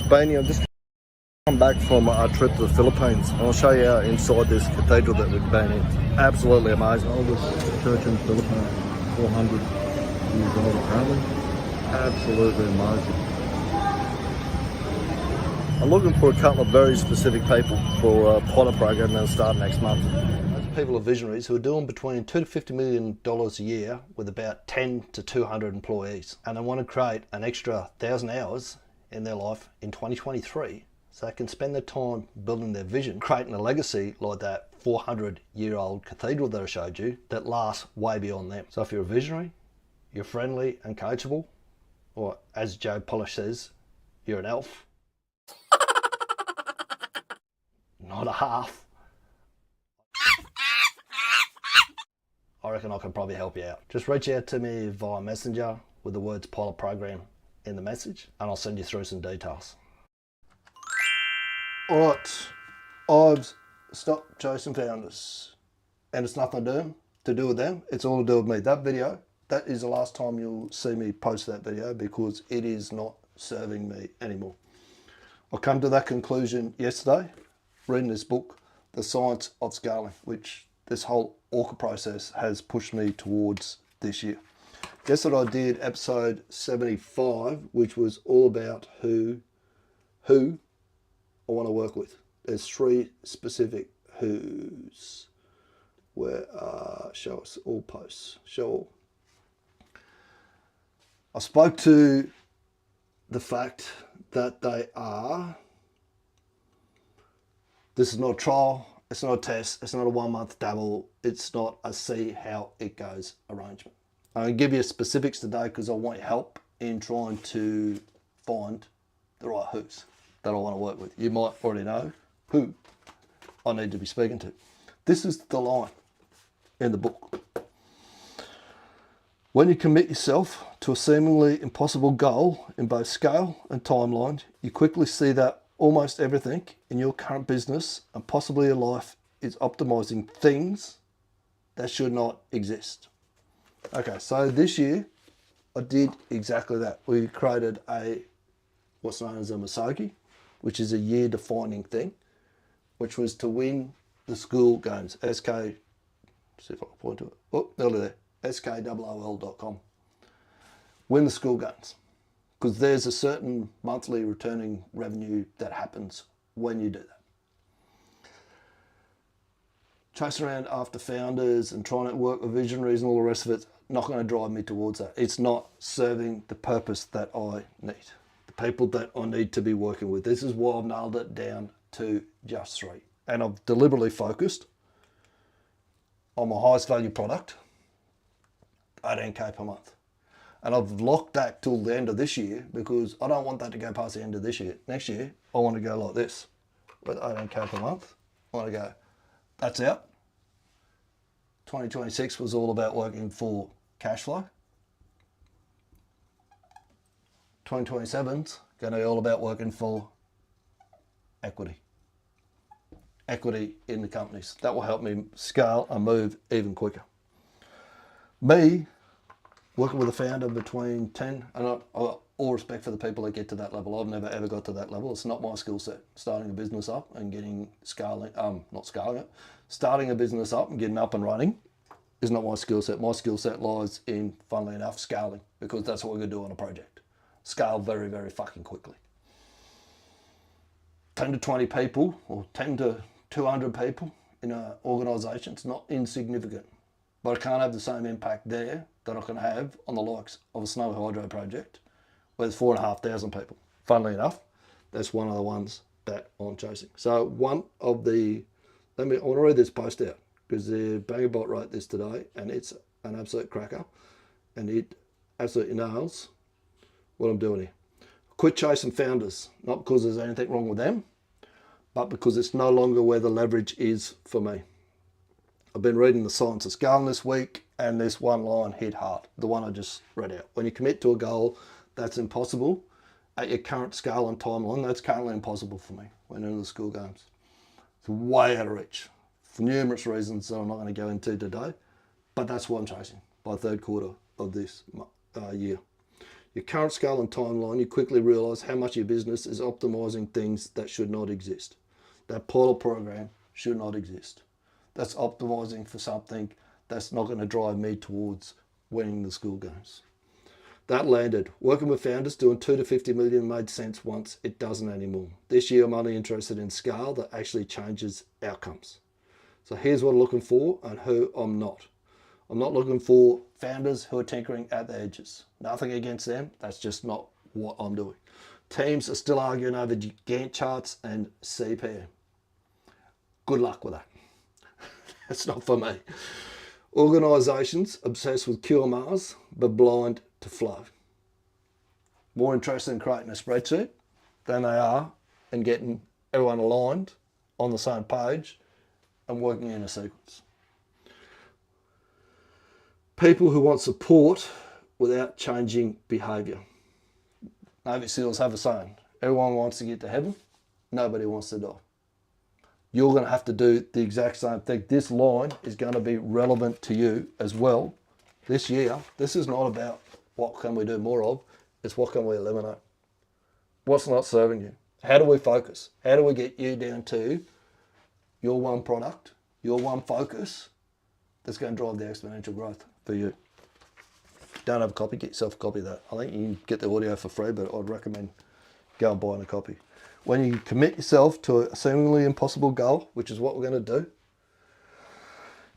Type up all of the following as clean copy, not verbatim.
Bainey, I'm just come back from our trip to the Philippines. I'll show you inside this cathedral that we've been in. Absolutely amazing. Oldest church in the Philippines, 400 years old apparently. Absolutely amazing. I'm looking for a couple of very specific people for a pilot program that'll start next month. People are visionaries who are doing between $2 to $50 million a year with about 10 to 200 employees, and they want to create an extra 1,000 hours in their life in 2023 so they can spend their time building their vision, creating a legacy like that 400-year-old cathedral that I showed you that lasts way beyond them. So if you're a visionary, you're friendly and coachable, or as Joe Polish says, you're an elf. Not a half. I reckon I can probably help you out. Just reach out to me via Messenger with the words pilot program in the message and I'll send you through some details. Alright, I've stopped chasing founders and it's nothing to do with them, it's all to do with me. That video, that is the last time you'll see me post that video because it is not serving me anymore. I come to that conclusion yesterday, reading this book, The Science of Scaling, which this whole ORCA process has pushed me towards this year. Guess what I did episode 75, which was all about who I want to work with. There's 3 specific who's. Where show us all posts. Show all. I spoke to the fact that they are, this is not a trial, it's not a test, it's not a 1-month dabble, it's not a see how it goes arrangement. I'm going to give you specifics today because I want your help in trying to find the right who's that I want to work with. You might already know who I need to be speaking to. This is the line in the book. When you commit yourself to a seemingly impossible goal in both scale and timeline, you quickly see that almost everything in your current business and possibly your life is optimizing things that should not exist. Okay, so this year I did exactly that. We created what's known as a Masogi, which is a year defining thing, which was to win the school games. SK, see if I can point to it. Oh, nearly there. SKOOL.com. Win the school games. Because there's a certain monthly returning revenue that happens when you do that. Chasing around after founders and trying to work with visionaries and all the rest of it, not going to drive me towards that. It's not serving the purpose that I need, the people that I need to be working with. This is why I've nailed it down to just 3. And I've deliberately focused on my highest value product, 18K per month. And I've locked that till the end of this year because I don't want that to go past the end of this year. Next year, I want to go like this with 18K per month. I want to go, that's out. 2026 was all about working for cash flow. 2027's going to be all about working for equity. Equity in the companies. That will help me scale and move even quicker. Me, working with a founder between 10, and all respect for the people that get to that level. I've never ever got to that level. It's not my skill set. Starting a business up and starting a business up and getting up and running is not my skill set. My skill set lies in, funnily enough, scaling, because that's what we're going to do on a project. Scale very, very fucking quickly. 10 to 20 people or 10 to 200 people in an organisation, it's not insignificant. But I can't have the same impact there that I can have on the likes of a snow hydro project where there's 4,500 people. Funnily enough, that's one of the ones that I'm chasing. So one of the, I want to read this post out because the Bangerbot wrote this today and it's an absolute cracker and it absolutely nails what I'm doing here. Quit chasing founders, not because there's anything wrong with them, but because it's no longer where the leverage is for me. I've been reading The Science of Scaling this week and this one line hit hard, the one I just read out. When you commit to a goal that's impossible at your current scale and timeline, that's currently impossible for me when into the school games. It's way out of reach for numerous reasons that I'm not going to go into today, but that's what I'm chasing by third quarter of this year. your current scale and timeline, you quickly realise how much your business is optimising things that should not exist. That pilot program should not exist. That's optimising for something that's not going to drive me towards winning the school games. That landed. Working with founders, doing 2 to 50 million made sense once. It doesn't anymore. This year, I'm only interested in scale that actually changes outcomes. So here's what I'm looking for and who I'm not. I'm not looking for founders who are tinkering at the edges. Nothing against them. That's just not what I'm doing. Teams are still arguing over Gantt charts and CPM. Good luck with that. That's not for me. Organisations obsessed with QMRs but blind to flow. More interested in creating a spreadsheet than they are in getting everyone aligned on the same page and working in a sequence. People who want support without changing behaviour. Navy SEALs have a saying, everyone wants to get to heaven, nobody wants to die. You're going to have to do the exact same thing. This line is going to be relevant to you as well this year. This is not about what can we do more of, it's what can we eliminate. What's not serving you? How do we focus? How do we get you down to your one product, your one focus that's going to drive the exponential growth for you? Don't have a copy, get yourself a copy of that. I think you can get the audio for free, but I'd recommend go and buying a copy. When you commit yourself to a seemingly impossible goal, which is what we're going to do,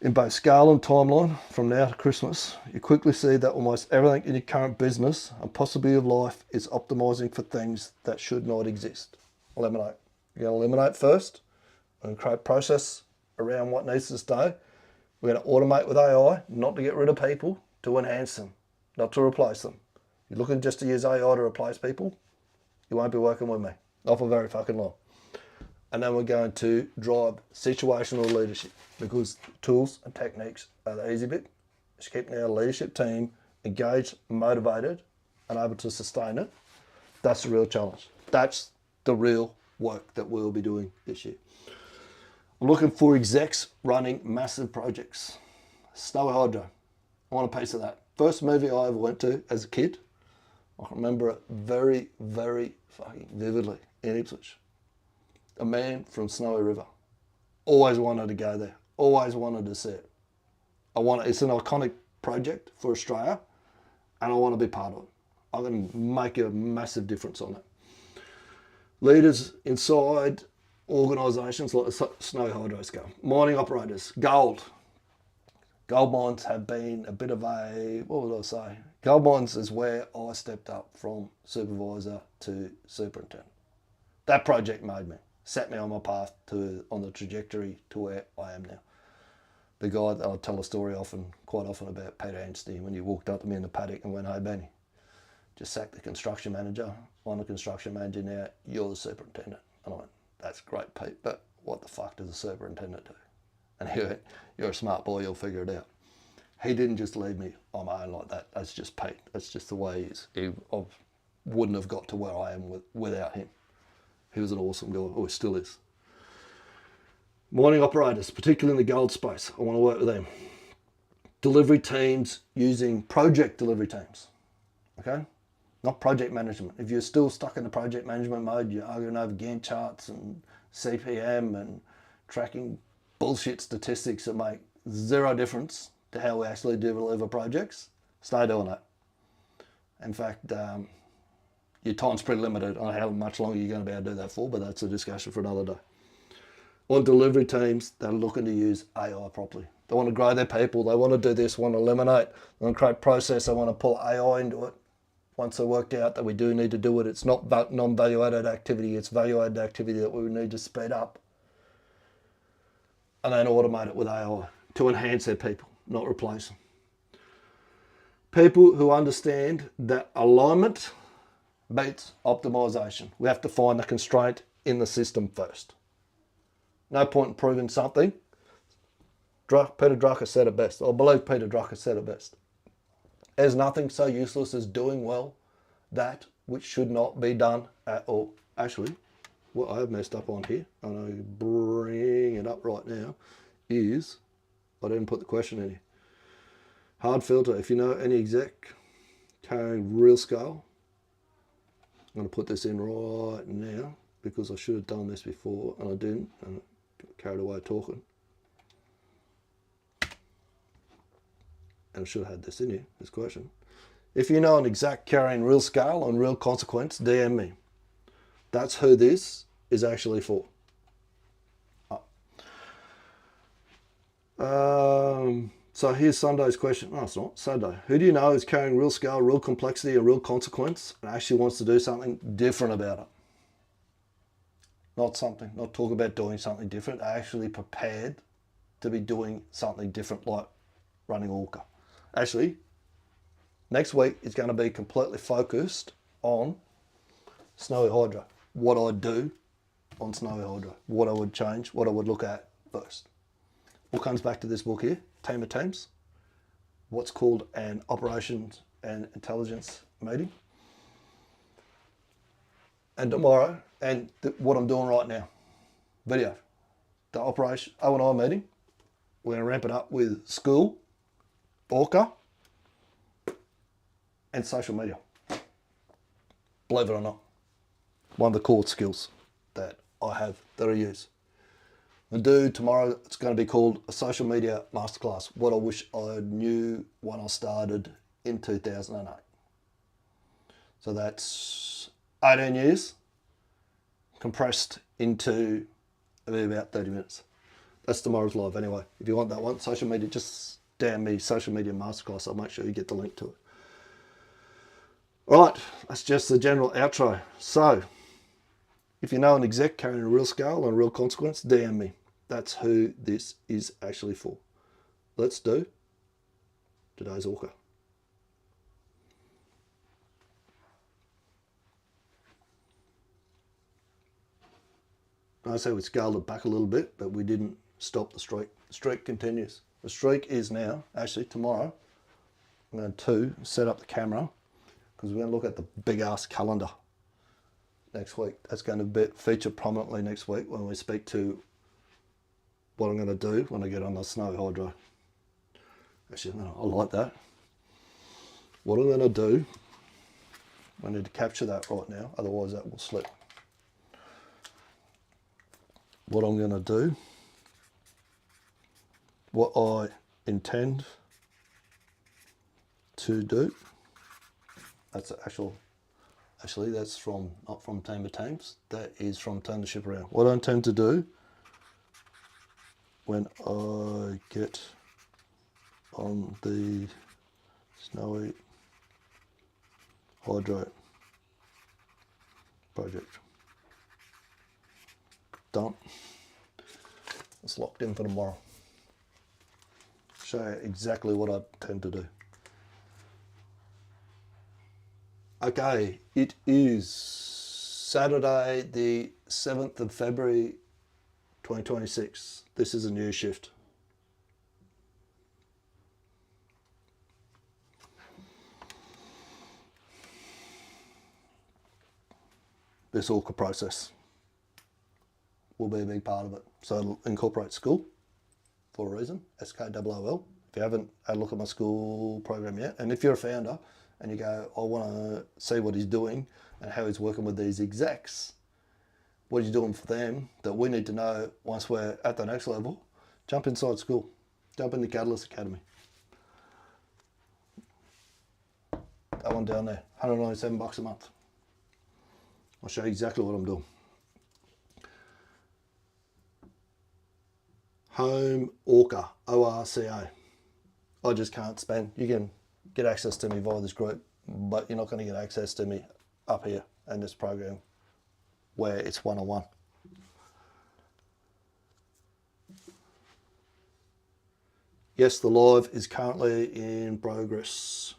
in both scale and timeline from now to Christmas, you quickly see that almost everything in your current business and possibly of life is optimising for things that should not exist. Eliminate. You're going to eliminate first and create process around what needs to stay. We're going to automate with AI, not to get rid of people, to enhance them, not to replace them. You're looking just to use AI to replace people, you won't be working with me. Not for very fucking long. And then we're going to drive situational leadership, because tools and techniques are the easy bit. It's keeping our leadership team engaged, motivated, and able to sustain it. That's the real challenge. That's the real work that we'll be doing this year. I'm looking for execs running massive projects. Snowy Hydro. I want a piece of that. First movie I ever went to as a kid. I can remember it very, very fucking vividly in Ipswich. A man from Snowy River. Always wanted to go there. Always wanted to see it. It's an iconic project for Australia, and I want to be part of it. I'm going to make a massive difference on it. Leaders inside organisations like the Snowy Hydro scale. Mining operators. Gold. Gold mines have been a bit of a, what would I say? Gold mines is where I stepped up from supervisor to superintendent. That project made me, set me on my path on the trajectory to where I am now. The guy that I tell a story quite often about, Peter Anstey, when he walked up to me in the paddock and went, "Hey Benny, just sacked the construction manager. I'm the construction manager now, you're the superintendent." And I went, "That's great, Pete, but what the fuck does a superintendent do?" And he went, "You're a smart boy, you'll figure it out." He didn't just leave me on my own like that. That's just Pete. That's just the way he is. I wouldn't have got to where I am without him. He was an awesome guy, or still is. Mining operators, particularly in the gold space, I want to work with them. Delivery teams using project delivery teams, okay? Not project management. If you're still stuck in the project management mode, you're arguing over Gantt charts and CPM and tracking bullshit statistics that make zero difference to how we actually deliver projects, stay doing that. In fact, your time's pretty limited on how much longer you're going to be able to do that for, but that's a discussion for another day. On delivery teams, they're looking to use AI properly. They want to grow their people, they want to do this, want to eliminate, they want to create process, they want to pull AI into it. Once they worked out that we do need to do it, it's not non-value added activity, it's value added activity that we need to speed up. And then automate it with AI to enhance their people, not replace them. People who understand that alignment beats optimization. We have to find the constraint in the system first. No point in proving something. Peter Drucker said it best. I believe Peter Drucker said it best. There's nothing so useless as doing well that which should not be done at all. Actually, what I have messed up on here, and I'll bring it up right now, is I didn't put the question in here. Hard filter. If you know any exec carrying real scale, I'm going to put this in right now because I should have done this before and I didn't, and I got carried away talking. And I should have had this in here, this question. If you know an exec carrying real scale and real consequence, DM me. That's who this is actually for. So here's Sunday's question. No, it's not. Sunday. Who do you know is carrying real scale, real complexity, and real consequence and actually wants to do something different about it? Not talking about doing something different, actually prepared to be doing something different like running ORCA. Actually, next week is going to be completely focused on Snowy Hydro. What I do on Snowy Hydro. What I would change, what I would look at first. All comes back to this book here, Team of Teams. What's called an operations and intelligence meeting. And tomorrow, and what I'm doing right now, video. The operation O&I meeting. We're going to ramp it up with school, ORCA, and social media. Believe it or not. One of the core skills that I have, that I use. And do tomorrow, it's going to be called a social media masterclass. What I wish I knew when I started in 2008. So that's 18 years compressed into about 30 minutes. That's tomorrow's live anyway. If you want that one, social media, just DM me social media masterclass. I'll make sure you get the link to it. All right, that's just the general outro. So, if you know an exec carrying a real scale and a real consequence, DM me. That's who this is actually for. Let's do today's ORCA. I say we scaled it back a little bit, but we didn't stop the streak. The streak continues. The streak is now, actually tomorrow, I'm going to set up the camera because we're going to look at the big ass calendar next week. That's going to feature prominently next week when we speak to what I'm going to do when I get on the Snowy Hydro. Actually, I like that. What I'm going to do, I need to capture that right now, otherwise that will slip. What I'm going to do, what I intend to do, that's actually that's not from Team of Teams, that is from Turn the Ship Around. What I intend to do when I get on the Snowy Hydro project. Done. It's locked in for tomorrow. Show you exactly what I tend to do. Okay, it is Saturday the 7th of February 2026. This is a new shift. This ORCA process will be a big part of it. So it'll incorporate school for a reason, SKOOL. If you haven't had a look at my school program yet, and if you're a founder and you go, I want to see what he's doing and how he's working with these execs, what he's doing for them that we need to know once we're at the next level, jump inside school. Jump in the Catalyst Academy. That one down there, $197 a month. I'll show you exactly what I'm doing. Home ORCA, ORCA. I just can't spend. You can get access to me via this group, but you're not going to get access to me up here in this program where it's one-on-one. Yes, the live is currently in progress.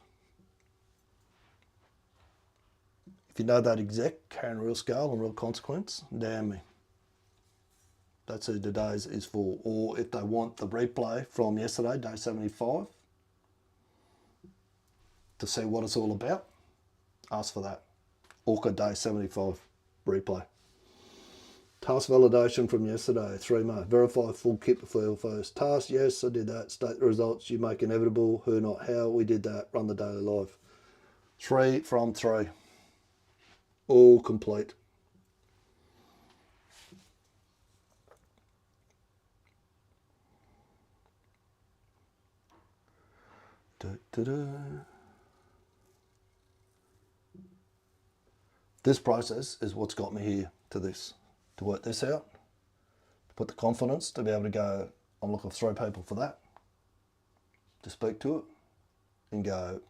If you know that exec carrying real scale and real consequence, damn me. That's who today's is for. Or if they want the replay from yesterday, day 75, to see what it's all about, ask for that. ORCA day 75 replay. Task validation from yesterday, 3 March. Verify full kit before first. Task, yes, I did that. State the results you make inevitable. Who, not how. We did that. Run the daily live. 3 from 3. all complete. This process is what's got me here to this, to work this out, to put the confidence to be able to go, I'm looking for 3 people for that, to speak to it and go,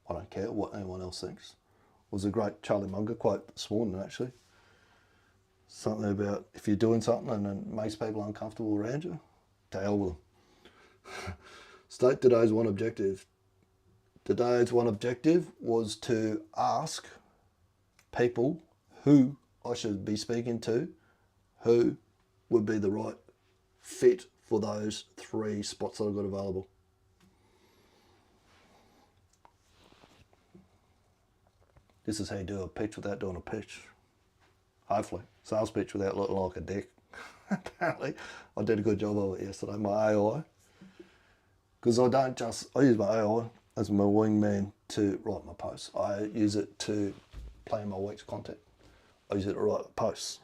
I don't care what anyone else thinks. It was a great Charlie Munger quote this morning, actually. Something about if you're doing something and it makes people uncomfortable around you, to hell with them. State today's one objective. Today's one objective was to ask people who I should be speaking to, who would be the right fit for those 3 spots that I've got available. This is how you do a pitch without doing a pitch. Hopefully. Sales pitch without looking like a dick. Apparently, I did a good job of it yesterday, my AI. Because I use my AI as my wingman to write my posts. I use it to plan my week's content. I use it to write posts.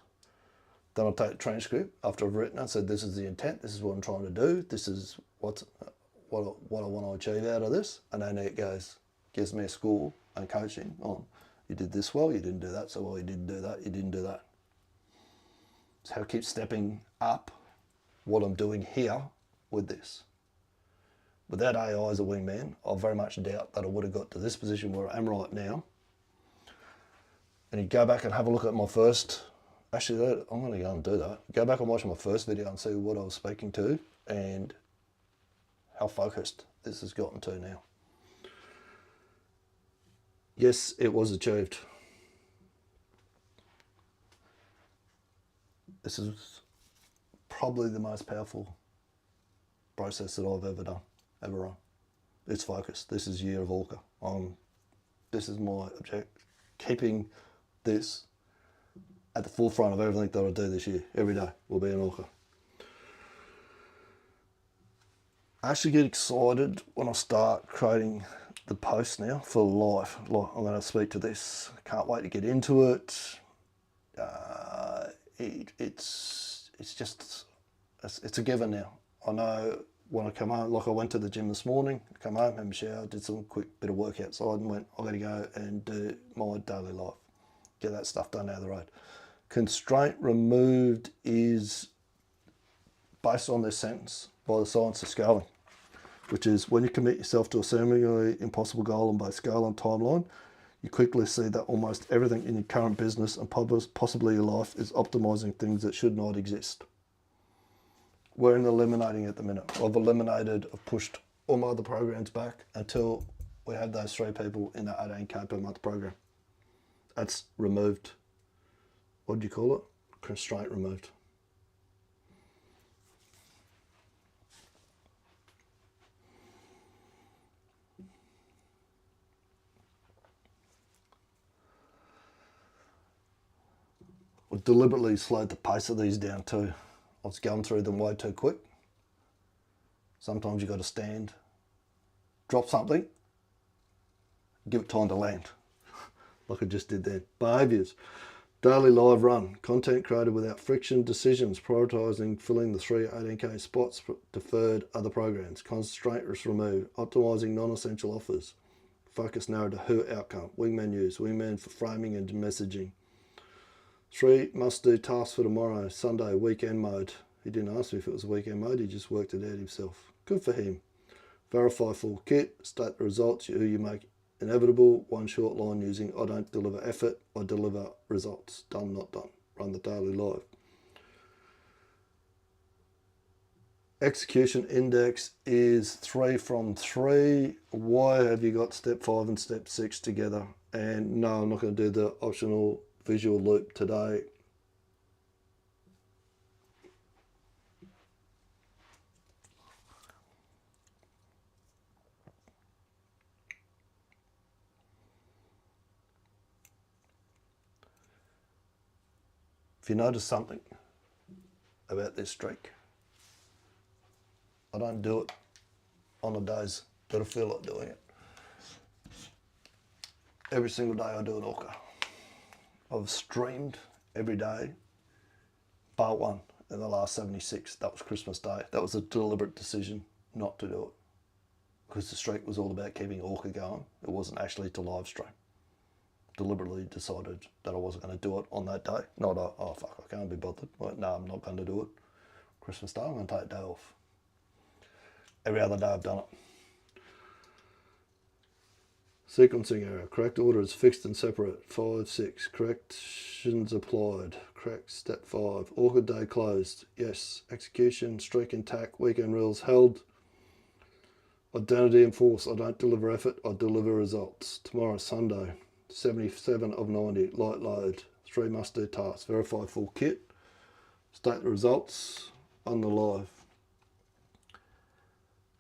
Then I'll take a transcript after I've written it and said, this is the intent, this is what I'm trying to do, this is what I want to achieve out of this. And then it gives me a score and coaching on, you did this well, you didn't do that so well, you didn't do that, you didn't do that. So I keep stepping up what I'm doing here with this. Without AI as a wingman, I very much doubt that I would have got to this position where I am right now. And you go back and have a look at my first, actually I'm going to go and do that. Go back and watch my first video and see what I was speaking to and how focused this has gotten to now. Yes, it was achieved. This is probably the most powerful process that I've ever done, ever run. It's focused. This is year of ORCA. This is my objective. Keeping this at the forefront of everything that I do this year. Every day will be an ORCA. I actually get excited when I start creating the post now for life. Like, I'm going to speak to this. Can't wait to get into it. It's a given now. I know when I come home, like I went to the gym this morning, come home, had a shower, did some quick bit of work outside and went, I've got to go and do my daily life. Get that stuff done out of the road. Constraint removed is based on this sentence by the science of scaling, which is when you commit yourself to a seemingly impossible goal on both scale and timeline, you quickly see that almost everything in your current business and possibly your life is optimizing things that should not exist. We're in eliminating at the minute. I've pushed all my other programs back until we have those 3 people in that 18K per month program. That's removed. What do you call it? Constraint removed. I deliberately slowed the pace of these down too. I was going through them way too quick. Sometimes you've got to stand, drop something, give it time to land, like I just did there. Behaviours. Daily live run. Content created without friction. Decisions. Prioritising filling the 3 18K spots. Deferred other programs. Constraint removed. Optimising non-essential offers. Focus narrowed to who outcome. Wingman use. Wingman for framing and messaging. 3 must-do tasks for tomorrow. Sunday, weekend mode. He didn't ask me if it was weekend mode, he just worked it out himself. Good for him. Verify full kit. State the results who you make inevitable. 1 short line using I don't deliver effort, I deliver results. Done, not done. Run the daily live. Execution index is 3 from 3. Why have you got step 5 and step 6 together? And no, I'm not going to do the optional visual loop today. If you notice something about this streak, I don't do it on the days that I feel like doing it. Every single day I do an ORCA. I've streamed every day, bar one in the last 76. That was Christmas Day. That was a deliberate decision not to do it, because the streak was all about keeping ORCA going. It wasn't actually to live stream. Deliberately decided that I wasn't going to do it on that day. Not oh fuck, I can't be bothered. Like, no, I'm not going to do it. Christmas Day, I'm going to take a day off. Every other day I've done it. Sequencing error. Correct order is fixed and separate. 5, 6. Corrections applied. Correct. Step 5. ORCA day closed. Yes. Execution. Streak intact. Weekend rules held. Identity enforced. I don't deliver effort. I deliver results. Tomorrow, Sunday. 77 of 90. Light load. 3 must do tasks. Verify full kit. State the results on the live.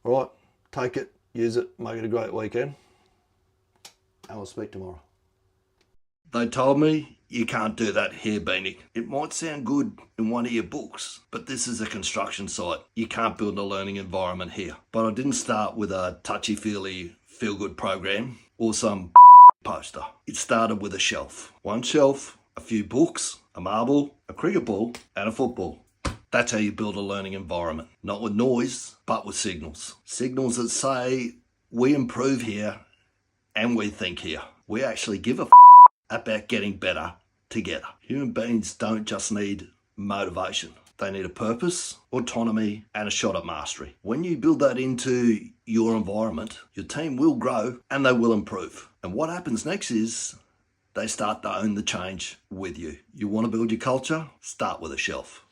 All right. Take it. Use it. Make it a great weekend. And we'll speak tomorrow. They told me you can't do that here, Beanie. It might sound good in one of your books, but this is a construction site. You can't build a learning environment here. But I didn't start with a touchy-feely feel-good program or some poster. It started with a shelf. One shelf, a few books, a marble, a cricket ball, and a football. That's how you build a learning environment. Not with noise, but with signals. Signals that say, we improve here and we think here. We actually give a about getting better together. Human beings don't just need motivation. They need a purpose, autonomy, and a shot at mastery. When you build that into your environment, your team will grow and they will improve. And what happens next is they start to own the change with you. You want to build your culture? Start with a shelf.